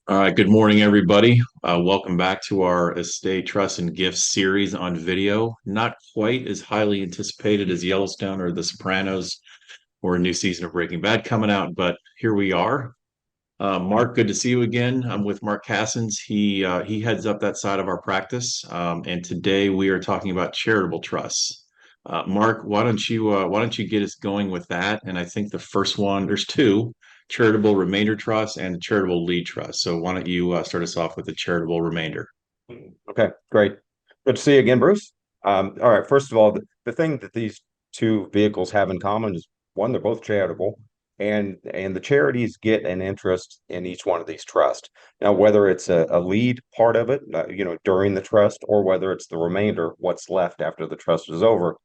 All right, good morning, everybody. Welcome back to our Estate Trust and Gifts series on video. Not quite as highly anticipated as Yellowstone or The Sopranos or a new season of Breaking Bad coming out, but here we are. Mark, good to see you again. I'm with Mark Cassins. He heads up that side of our practice, and today we are talking about charitable trusts. Mark, why don't you get us going with that? And I think the first one, there's two: charitable remainder trust and charitable lead trust. So why don't you start us off with the charitable remainder? Okay, great. Good to see you again, Bruce. All right, first of all, the thing that these two vehicles have in common is one, they're both charitable, and the charities get an interest in each one of these trusts. Now, whether it's a lead part of it, during the trust, or whether it's the remainder, what's left after the trust is over,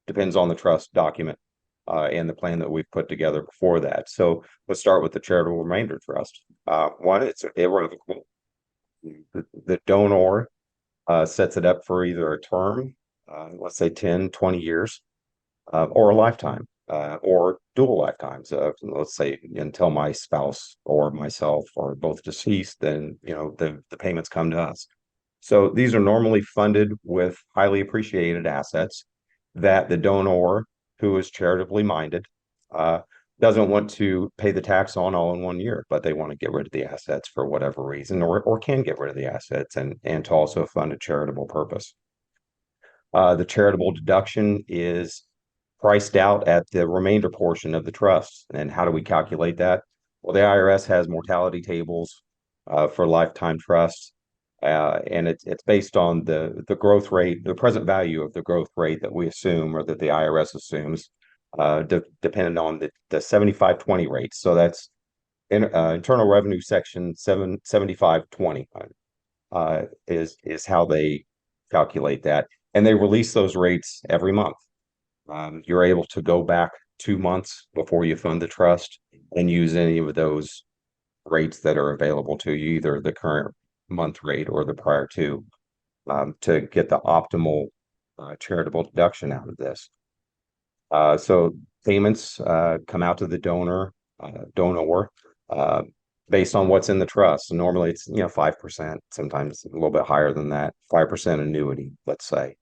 depends on the trust document and the plan that we've put together before that. So let's start with the charitable remainder trust. One, it's irrevocable. The donor sets it up for either a term, let's say 10, 20 years, or a lifetime, or dual lifetimes. Let's say until my spouse or myself are both deceased, then the payments come to us. So these are normally funded with highly appreciated assets that the donor, who is charitably minded, uh, doesn't want to pay the tax on all in one year, but they want to get rid of the assets for whatever reason, or can get rid of the assets and to also fund a charitable purpose. The charitable deduction is priced out at the remainder portion of the trust. And how do we calculate that? Well, the IRS has mortality tables for lifetime trusts, and it's based on the growth rate, the present value of the growth rate that we assume or that the IRS assumes, depending on the 75/20 rate. So that's Internal Revenue Section 75/20 is how they calculate that. And they release those rates every month. You're able to go back 2 months before you fund the trust and use any of those rates that are available to you, either the current month rate or the prior to get the optimal charitable deduction out of this. So payments come out to the donor, uh, based on what's in the trust. So normally it's 5%, sometimes a little bit higher than that. 5% annuity, let's say.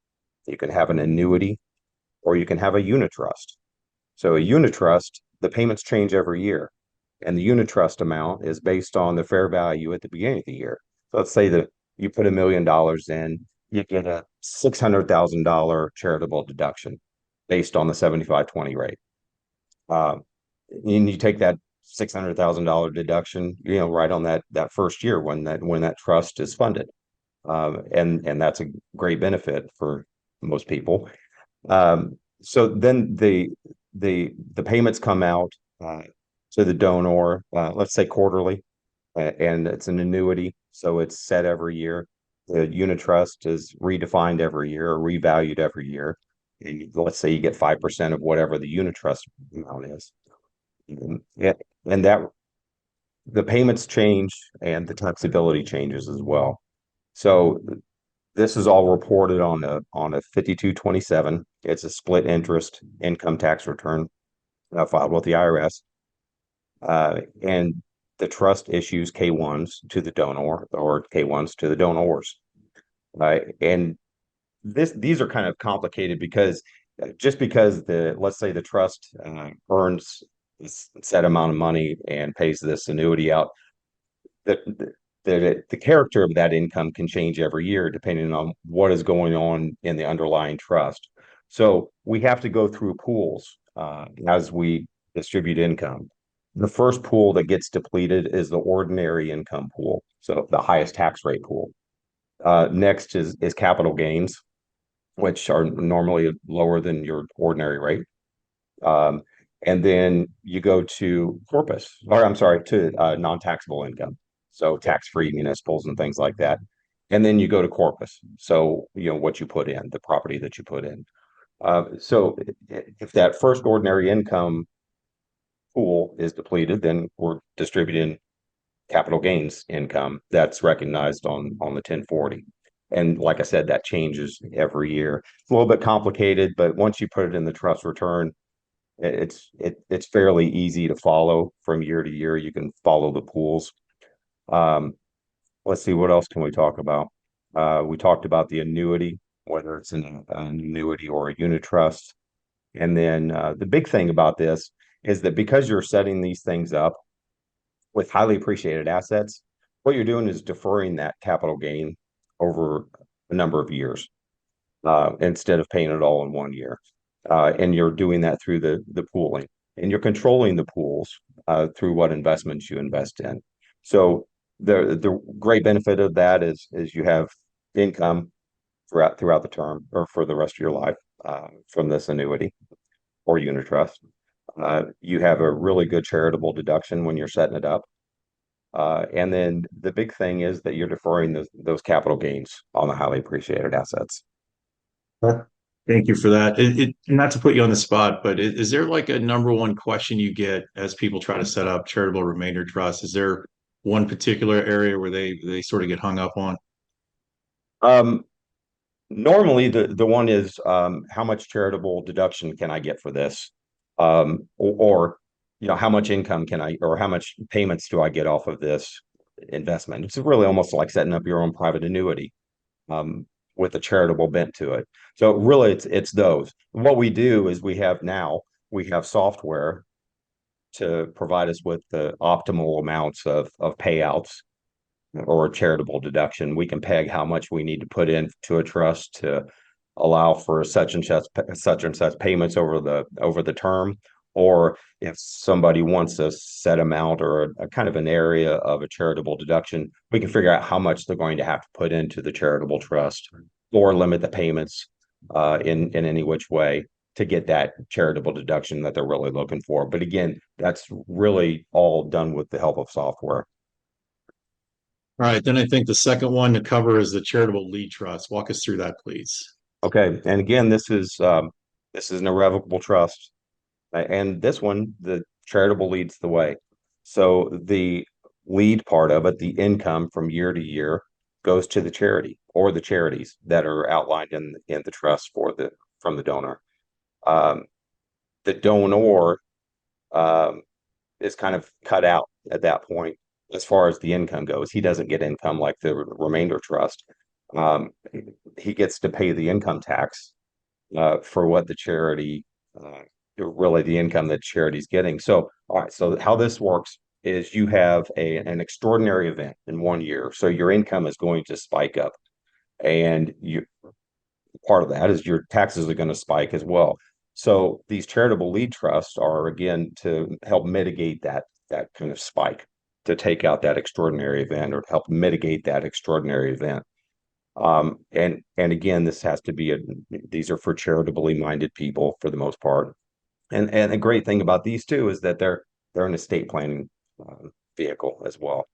You can have an annuity or you can have a unit trust. So a unit trust, the payments change every year, and the unit trust amount is based on the fair value at the beginning of the year. So let's say that you put $1 million in, you get a $600,000 charitable deduction based on the 75/20 rate. Uh, and you take that $600,000 deduction, right on that first year when that trust is funded, and that's a great benefit for most people. So then the payments come out to the donor, let's say quarterly, and it's an annuity, so it's set every year. The unit trust is redefined every year or revalued every year. Let's say you get 5% of whatever the unit trust amount is. Yeah, and that the payments change and the taxability changes as well. So this is all reported on a 5227. It's a split interest income tax return filed with the IRS. And the trust issues K1s to the donor or K1s to the donors. And these are kind of complicated because just because let's say the trust earns this set amount of money and pays this annuity out, the character of that income can change every year depending on what is going on in the underlying trust. So we have to go through pools as we distribute income. The first pool that gets depleted is the ordinary income pool, so the highest tax rate pool. Next is capital gains, which are normally lower than your ordinary rate. Um, and then you go to corpus, or I'm sorry, to non-taxable income. So tax-free municipals and things like that. And then you go to corpus. So, what you put in, the property that you put in. So if that first ordinary income pool is depleted, then we're distributing capital gains income that's recognized on the 1040. And like I said, that changes every year. It's a little bit complicated, but once you put it in the trust return, it's fairly easy to follow from year to year. You can follow the pools. Um, let's see, what else can we talk about? We talked about the annuity, whether it's an annuity or a unit trust. And then the big thing about this is that because you're setting these things up with highly appreciated assets, what you're doing is deferring that capital gain over a number of years instead of paying it all in one year. And you're doing that through the pooling, and you're controlling the pools through what investments you invest in. So the great benefit of that is you have income throughout the term or for the rest of your life from this annuity or unit trust. You have a really good charitable deduction when you're setting it up. And then the big thing is that you're deferring those capital gains on the highly appreciated assets. Thank you for that. Not to put you on the spot, but is there like a number one question you get as people try to set up charitable remainder trust? Is there one particular area where they sort of get hung up on? Um, Normally, the one is how much charitable deduction can I get for this? Or how much income can I, or how much payments do I get off of this investment? It's really almost like setting up your own private annuity um, with a charitable bent to it. So really, it's those. What we do is we have software to provide us with the optimal amounts of payouts or charitable deduction. We can peg how much we need to put into a trust to allow for such and such payments over the term. Or if somebody wants a set amount or a kind of an area of a charitable deduction, we can figure out how much they're going to have to put into the charitable trust or limit the payments in any which way to get that charitable deduction that they're really looking for. But again, that's really all done with the help of software. All right, then I think the second one to cover is the charitable lead trust. Walk us through that, please. Okay, and again, this is an irrevocable trust, and this one, the charitable leads the way. So the lead part of it, the income from year to year, goes to the charity or the charities that are outlined in the trust for the from the donor. Um, the donor um, is kind of cut out at that point as far as the income goes. He doesn't get income like the remainder trust. Um, he gets to pay the income tax for what the charity, really the income that charity's getting. So, all right, so how this works is you have an extraordinary event in one year. So your income is going to spike up, and you part of that is your taxes are going to spike as well. So these charitable lead trusts are again to help mitigate that kind of spike, to take out that extraordinary event or help mitigate that extraordinary event. And again, this has to be these are for charitably minded people for the most part. And the great thing about these two is that they're an estate planning vehicle as well.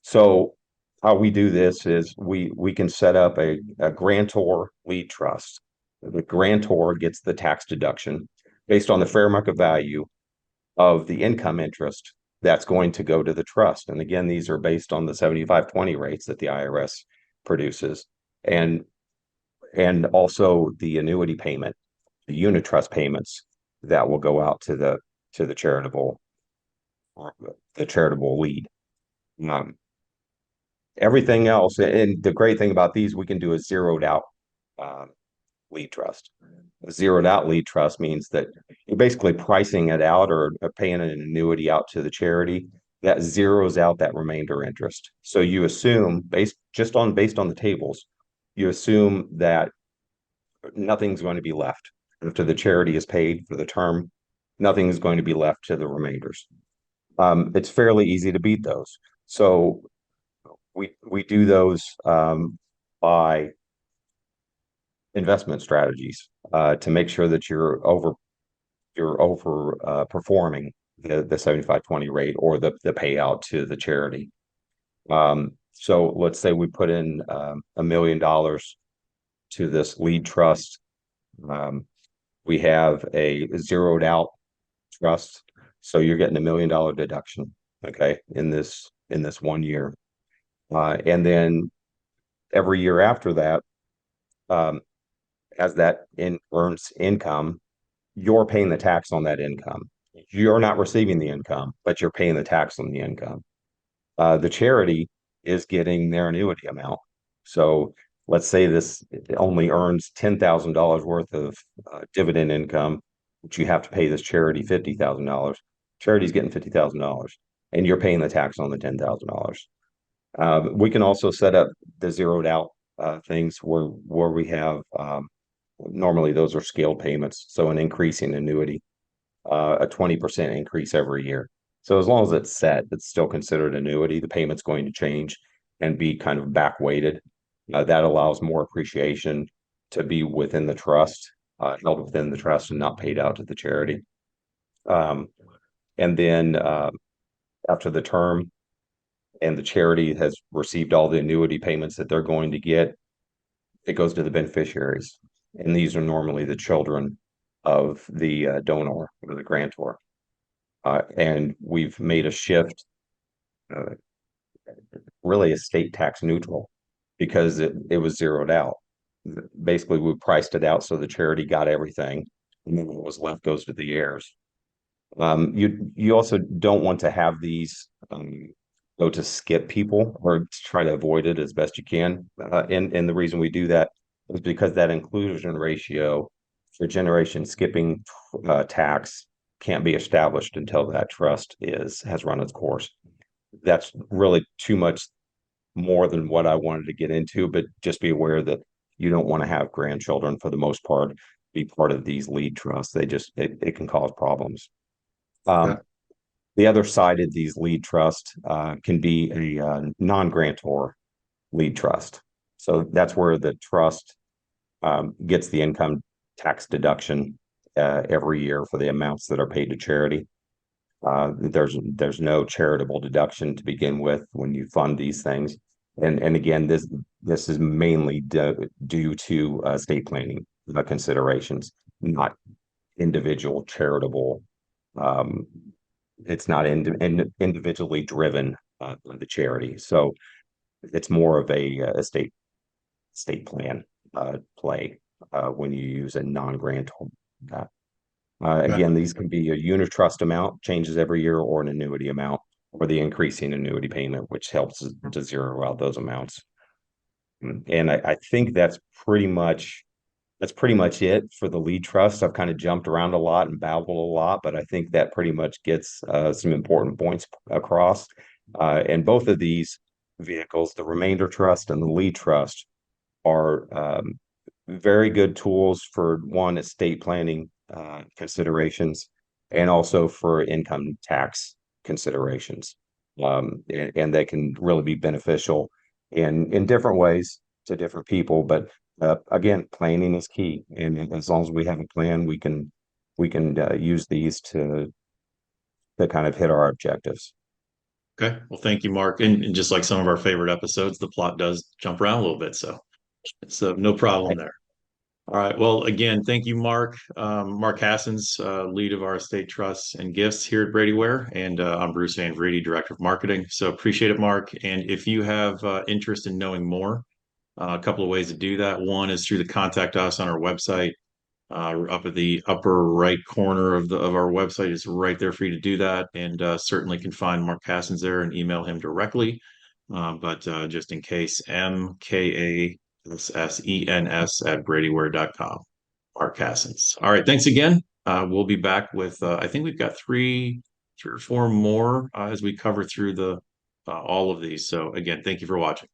So how we do this is we can set up a grantor lead trust. The grantor gets the tax deduction based on the fair market value of the income interest that's going to go to the trust. And again, these are based on the 75/20 rates that the IRS produces. And also the annuity payment, the unit trust payments that will go out to the charitable the charitable lead. Um, Everything else, and the great thing about these, we can do a zeroed out um, lead trust. A zeroed out lead trust means that you're basically pricing it out or paying an annuity out to the charity that zeroes out that remainder interest. So you assume based on the tables, you assume that nothing's going to be left after the charity is paid for the term. Nothing is going to be left to the remainders. It's fairly easy to beat those. So we do those by investment strategies to make sure that you're over performing the 75/20 rate or the payout to the charity. So let's say we put in $1 million to this lead trust. Um, we have a zeroed out trust, so you're getting $1 million deduction, okay, in this one year, and then every year after that, um, as that earns income, you're paying the tax on that income. You're not receiving the income, but you're paying the tax on the income. The charity is getting their annuity amount. So let's say this only earns $10,000 worth of dividend income, but you have to pay this charity $50,000. Charity's getting $50,000, and you're paying the tax on the $10,000. We can also set up the zeroed out things where we have normally those are scaled payments, so an increasing annuity, a 20% increase every year. So as long as it's set, it's still considered annuity. The payment's going to change and be kind of back weighted. That allows more appreciation to be within the trust, held within the trust and not paid out to the charity. Um, and then after the term and the charity has received all the annuity payments that they're going to get, it goes to the beneficiaries. And these are normally the children of the donor or the grantor. And we've made a shift, uh, really estate tax neutral, because it was zeroed out. Basically, we priced it out so the charity got everything, and then what was left goes to the heirs. You also don't want to have these go to skip people or to try to avoid it as best you can. And the reason we do that is because that inclusion ratio for generation skipping tax can't be established until that trust has run its course. That's really too much more than what I wanted to get into, but just be aware that you don't want to have grandchildren for the most part be part of these lead trusts. It can cause problems. Okay. Um, the other side of these lead trusts can be a non-grantor lead trust. So that's where the trust gets the income tax deduction every year for the amounts that are paid to charity. There's no charitable deduction to begin with when you fund these things, and again, this is mainly due to estate planning considerations, not individual charitable. Um, it's not individually driven by the charity, so it's more of a estate plan play when you use a non-grant. Okay. Again, these can be a unit trust amount, changes every year, or an annuity amount, or the increasing annuity payment, which helps to zero out those amounts. And I think that's pretty much it for the lead trust. I've kind of jumped around a lot and babbled a lot, but I think that pretty much gets some important points across. And both of these vehicles, the remainder trust and the lead trust, are very good tools for one, estate planning considerations, and also for income tax considerations. And they can really be beneficial in different ways to different people. But again, planning is key, and as long as we have a plan, we can use these to kind of hit our objectives. Okay. Well, thank you, Mark. And just like some of our favorite episodes, the plot does jump around a little bit, so no problem there. All right. Well, again, thank you, Mark. Mark Hassens, lead of our estate trusts and gifts here at Brady Ware, and I'm Bruce Van Vrede, director of marketing. So appreciate it, Mark. And if you have interest in knowing more, a couple of ways to do that. One is through the contact us on our website. Up at the upper right corner of our website is right there for you to do that, and certainly can find Mark Hassens there and email him directly. But just in case, MKASSENS at bradyware.com. Mark Hassens. All right, thanks again. We'll be back with I think we've got three or four more as we cover through the all of these. So again, thank you for watching.